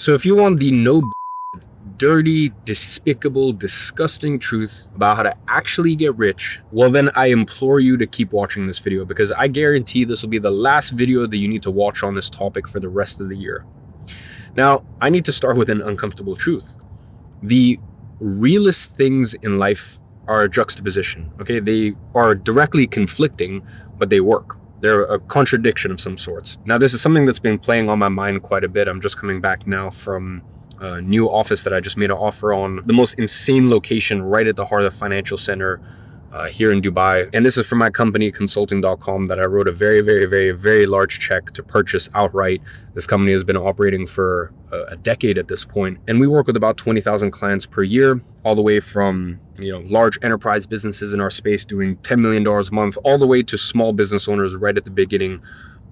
So if you want the dirty, despicable, disgusting truth about how to actually get rich, well then I implore you to keep watching this video, because I guarantee this will be the last video that you need to watch on this topic for the rest of the year. Now, I need to start with an uncomfortable truth. The realest things in life are a juxtaposition, okay? They are directly conflicting, but they work. They're a contradiction of some sorts. Now, this is something that's been playing on my mind quite a bit. I'm just coming back now from a new office that I just made an offer on, the most insane location right at the heart of the financial center here in Dubai. And this is for my company, consulting.com, that I wrote a very, very, very, very large check to purchase outright. This company has been operating for a decade at this point, and we work with about 20,000 clients per year, all the way from large enterprise businesses in our space doing $10 million a month, all the way to small business owners right at the beginning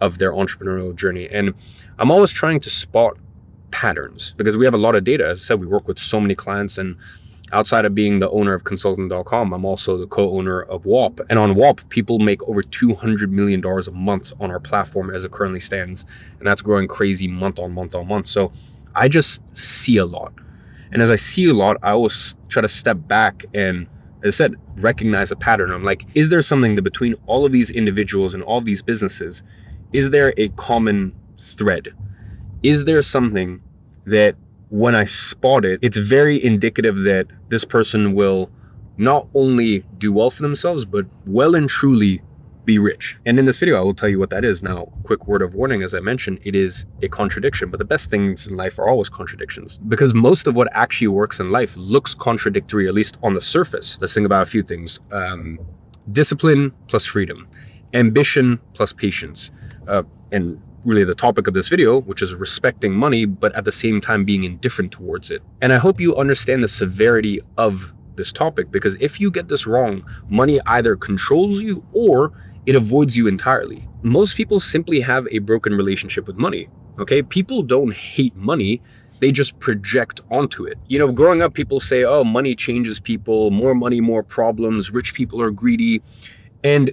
of their entrepreneurial journey. And I'm always trying to spot patterns because we have a lot of data. As I said, we work with so many clients, and outside of being the owner of consulting.com, I'm also the co-owner of WAP. And on WAP, people make over $200 million a month on our platform as it currently stands. And that's growing crazy month on month on month. So I just see a lot. And as I see a lot, I always try to step back and, as I said, recognize a pattern. I'm like, is there something that between all of these individuals and all of these businesses, is there a common thread? Is there something that when I spot it, it's very indicative that this person will not only do well for themselves, but well and truly be rich? And in this video, I will tell you what that is. Now, quick word of warning, as I mentioned, it is a contradiction, but the best things in life are always contradictions, because most of what actually works in life looks contradictory, at least on the surface. Let's think about a few things. Discipline plus freedom, ambition plus patience, and really the topic of this video, which is respecting money, but at the same time being indifferent towards it. And I hope you understand the severity of this topic, because if you get this wrong, money either controls you or it avoids you entirely. Most people simply have a broken relationship with money, okay? People don't hate money, they just project onto it. Growing up, people say, oh, money changes people, more money, more problems, rich people are greedy. And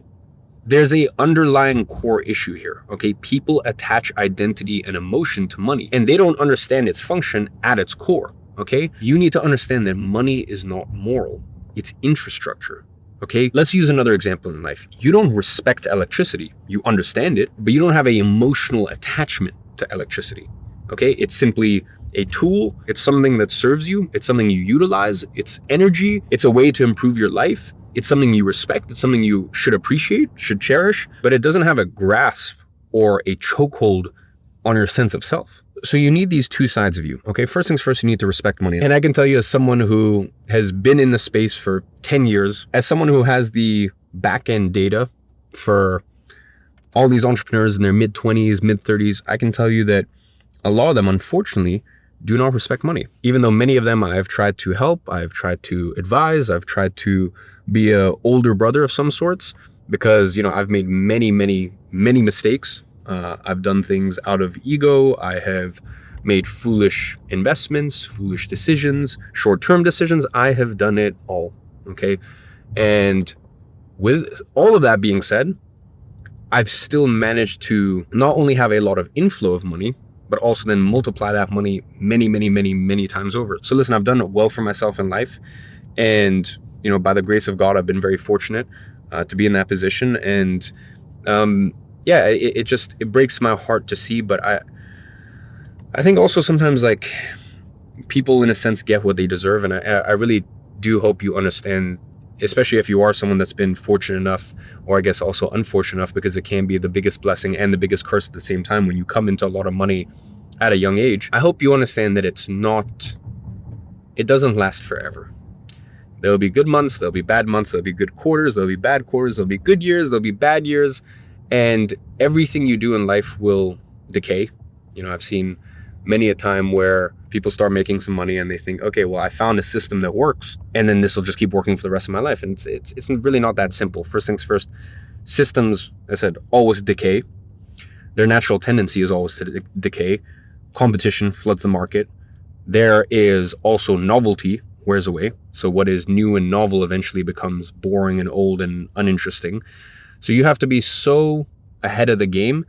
there's a underlying core issue here, okay? People attach identity and emotion to money, and they don't understand its function at its core, okay? You need to understand that money is not moral, it's infrastructure, okay? Let's use another example in life. You don't respect electricity, you understand it, but you don't have an emotional attachment to electricity, okay? It's simply a tool, it's something that serves you, it's something you utilize, it's energy, it's a way to improve your life. It's something you respect, it's something you should appreciate, should cherish, but it doesn't have a grasp or a chokehold on your sense of self. So you need these two sides of you, okay? First things first, you need to respect money. And I can tell you, as someone who has been in the space for 10 years, as someone who has the back-end data for all these entrepreneurs in their mid-20s, mid-30s, I can tell you that a lot of them, unfortunately, do not respect money. Even though many of them I've tried to help, I've tried to advise, I've tried to be an older brother of some sorts, because, I've made many, many, many mistakes. I've done things out of ego. I have made foolish investments, foolish decisions, short-term decisions. I have done it all, okay? And with all of that being said, I've still managed to not only have a lot of inflow of money, but also then multiply that money many, many, many, many times over. So listen, I've done well for myself in life. And, by the grace of God, I've been very fortunate to be in that position. And it breaks my heart to see. But I think also sometimes, like, people in a sense get what they deserve. And I really do hope you understand, especially if you are someone that's been fortunate enough, or I guess also unfortunate enough, because it can be the biggest blessing and the biggest curse at the same time when you come into a lot of money at a young age. I hope you understand that it doesn't last forever. There'll be good months, there'll be bad months, there'll be good quarters, there'll be bad quarters, there'll be good years, there'll be bad years, and everything you do in life will decay. I've seen many a time where people start making some money and they think, okay, well, I found a system that works, and then this will just keep working for the rest of my life. And it's really not that simple. First things first, systems, I said, always decay. Their natural tendency is always to decay. Competition floods the market. There is also novelty wears away. So what is new and novel eventually becomes boring and old and uninteresting. So you have to be so ahead of the game.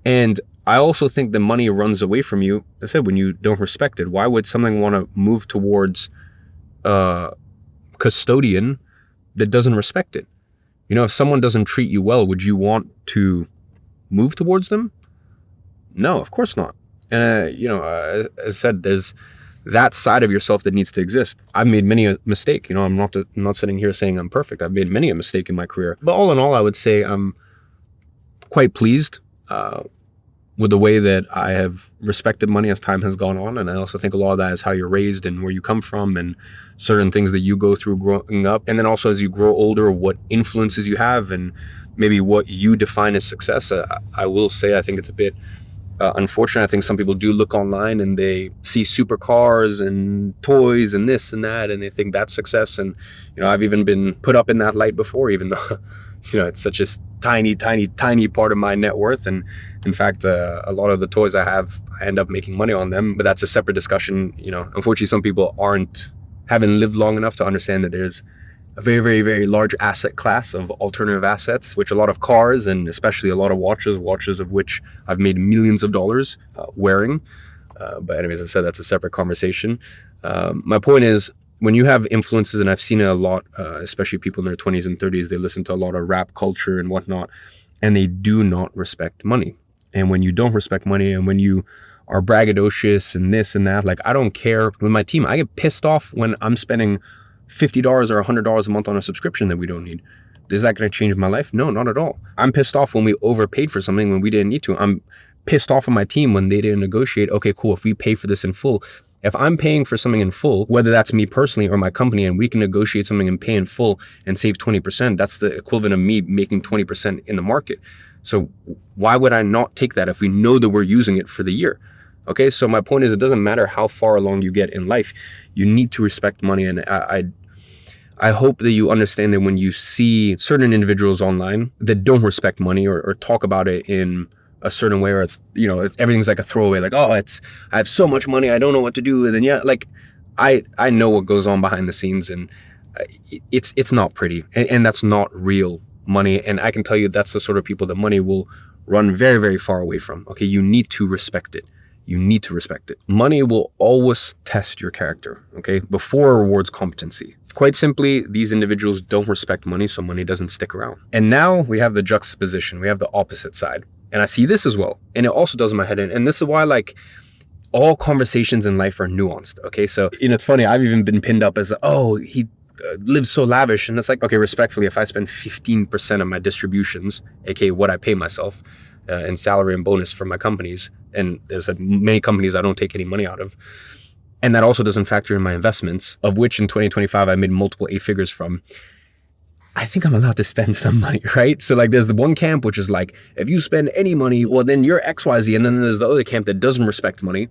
And I also think the money runs away from you, I said, when you don't respect it. Why would something want to move towards a custodian that doesn't respect it? You know, if someone doesn't treat you well, would you want to move towards them? No, of course not. And, as I said, there's that side of yourself that needs to exist. I've made many a mistake. I'm not sitting here saying I'm perfect. I've made many a mistake in my career. But all in all, I would say I'm quite pleased with the way that I have respected money as time has gone on. And I also think a lot of that is how you're raised and where you come from and certain things that you go through growing up. And then also as you grow older, what influences you have and maybe what you define as success. I will say I think it's a bit unfortunate. I think some people do look online and they see supercars and toys and this and that, and they think that's success. And, I've even been put up in that light before, even though, it's such a tiny part of my net worth. And in fact, a lot of the toys I have, I end up making money on them, but that's a separate discussion. Unfortunately, some people haven't lived long enough to understand that there's a very, very, very large asset class of alternative assets, which a lot of cars and especially a lot of watches of which I've made millions of dollars wearing. But anyways, I said that's a separate conversation. My point is, when you have influences, and I've seen it a lot, especially people in their 20s and 30s, they listen to a lot of rap culture and whatnot, and they do not respect money. And when you don't respect money and when you are braggadocious and this and that, like, I don't care. With my team, I get pissed off when I'm spending $50 or $100 a month on a subscription that we don't need. Is that going to change my life? No, not at all. I'm pissed off when we overpaid for something when we didn't need to. I'm pissed off on my team when they didn't negotiate. Okay, cool. If we pay for this in full, if I'm paying for something in full, whether that's me personally or my company, and we can negotiate something and pay in full and save 20%, that's the equivalent of me making 20% in the market. So why would I not take that if we know that we're using it for the year? Okay, so my point is, it doesn't matter how far along you get in life, you need to respect money. And I hope that you understand that when you see certain individuals online that don't respect money or talk about it in a certain way, or it's, everything's like a throwaway, like, oh, I have so much money, I don't know what to do. And then, like, I know what goes on behind the scenes, and it's not pretty, and that's not real money. And I can tell you that's the sort of people that money will run very, very far away from. Okay, you need to respect it. You need to respect it. Money will always test your character, okay, before it rewards competency. Quite simply, these individuals don't respect money, so money doesn't stick around. And now we have the juxtaposition. We have the opposite side. And I see this as well. And it also does in my head in. And this is why, like, all conversations in life are nuanced, okay? So, it's funny. I've even been pinned up as, oh, he lives so lavish. And it's like, okay, respectfully, if I spend 15% of my distributions, aka what I pay myself, in salary and bonus for my companies, and there's many companies I don't take any money out of, and that also doesn't factor in my investments, of which in 2025 I made multiple 8 figures from, I think I'm allowed to spend some money, right? So, like, there's the one camp which is like, if you spend any money, well, then you're XYZ. And then there's the other camp that doesn't respect money.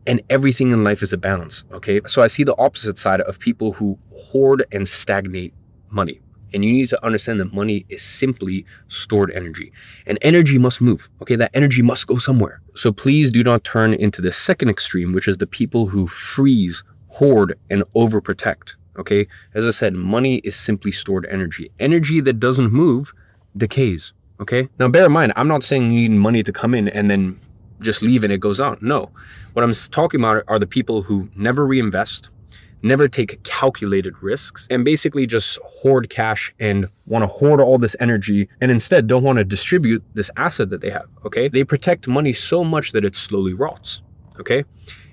And everything in life is a balance, okay? So I see the opposite side of people who hoard and stagnate money. And you need to understand that money is simply stored energy. And energy must move, okay? That energy must go somewhere. So please do not turn into the second extreme, which is the people who freeze, hoard, and overprotect, okay? As I said, money is simply stored energy. Energy that doesn't move decays, okay? Now, bear in mind, I'm not saying you need money to come in and then just leave and it goes out. No. What I'm talking about are the people who never reinvest, never take calculated risks, and basically just hoard cash and want to hoard all this energy and instead don't want to distribute this asset that they have, okay? They protect money so much that it slowly rots, okay?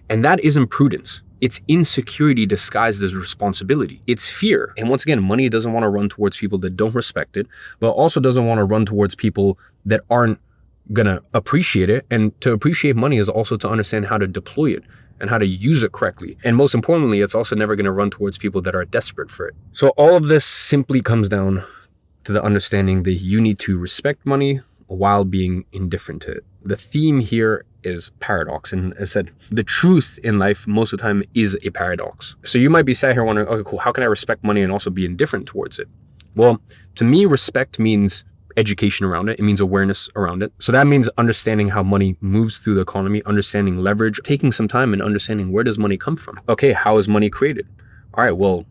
And that isn't prudence. It's insecurity disguised as responsibility. It's fear. And once again, money doesn't want to run towards people that don't respect it, but also doesn't want to run towards people that aren't gonna appreciate it. And to appreciate money is also to understand how to deploy it and how to use it correctly. And most importantly, it's also never going to run towards people that are desperate for it. So all of this simply comes down to the understanding that you need to respect money while being indifferent to it. The theme here is paradox. And as I said, the truth in life most of the time is a paradox. So you might be sat here wondering, okay, cool, how can I respect money and also be indifferent towards it? Well, to me, respect means education around it. It means awareness around it. So that means understanding how money moves through the economy, understanding leverage, taking some time and understanding where does money come from? Okay, how is money created? All right, well,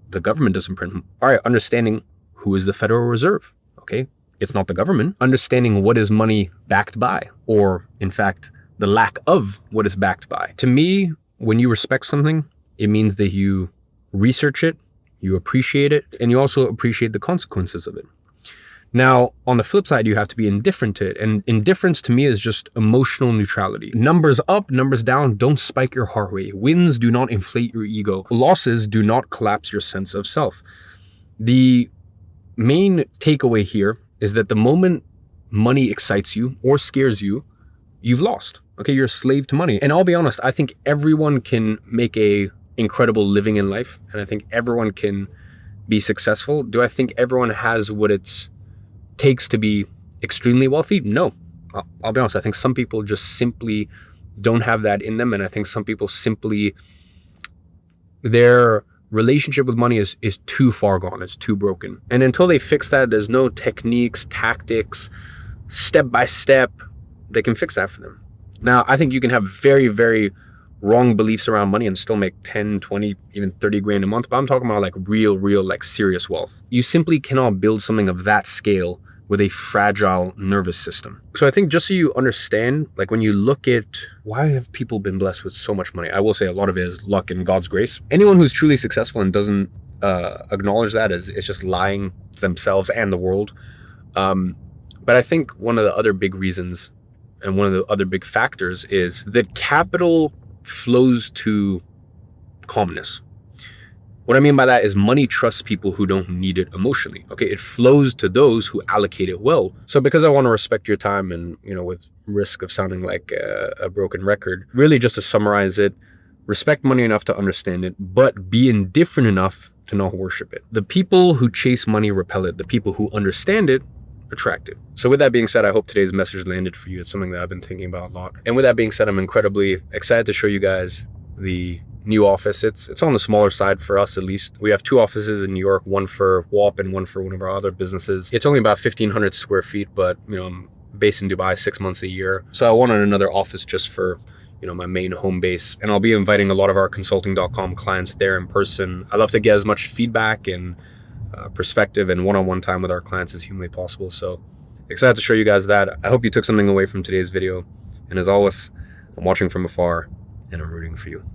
the government doesn't print them. All right, understanding who is the Federal Reserve. Okay, it's not the government. Understanding what is money backed by, or in fact, the lack of what is backed by. To me, when you respect something, it means that you research it, you appreciate it, and you also appreciate the consequences of it. Now, on the flip side, you have to be indifferent to it. And indifference to me is just emotional neutrality. Numbers up, numbers down, don't spike your heart rate. Wins do not inflate your ego. Losses do not collapse your sense of self. The main takeaway here is that the moment money excites you or scares you, you've lost. Okay, you're a slave to money. And I'll be honest, I think everyone can make a incredible living in life. And I think everyone can be successful. Do I think everyone has what it takes to be extremely wealthy? No. I'll be honest, I think some people just simply don't have that in them. And I think some people simply, their relationship with money is too far gone. It's too broken. And until they fix that, there's no techniques, tactics, step by step that can fix that for them. Now, I think you can have very, very wrong beliefs around money and still make 10, 20, even 30 grand a month. But I'm talking about like real, like serious wealth. You simply cannot build something of that scale with a fragile nervous system. So I think just so you understand, like when you look at why have people been blessed with so much money, I will say a lot of it is luck and God's grace. Anyone who's truly successful and doesn't acknowledge that is just lying to themselves and the world. But I think one of the other big reasons and one of the other big factors is that capital flows to calmness. What I mean by that is money trusts people who don't need it emotionally. Okay, it flows to those who allocate it well. So because I want to respect your time and, with risk of sounding like a broken record, really just to summarize it, respect money enough to understand it, but be indifferent enough to not worship it. The people who chase money repel it. The people who understand it attract it. So with that being said, I hope today's message landed for you. It's something that I've been thinking about a lot. And with that being said, I'm incredibly excited to show you guys the new office. It's on the smaller side for us, at least. We have 2 offices in New York, one for WAP and one for one of our other businesses. It's only about 1,500 square feet, but I'm based in Dubai 6 months a year. So I wanted another office just for my main home base. And I'll be inviting a lot of our consulting.com clients there in person. I love to get as much feedback and perspective and one-on-one time with our clients as humanly possible. So excited to show you guys that. I hope you took something away from today's video. And as always, I'm watching from afar and I'm rooting for you.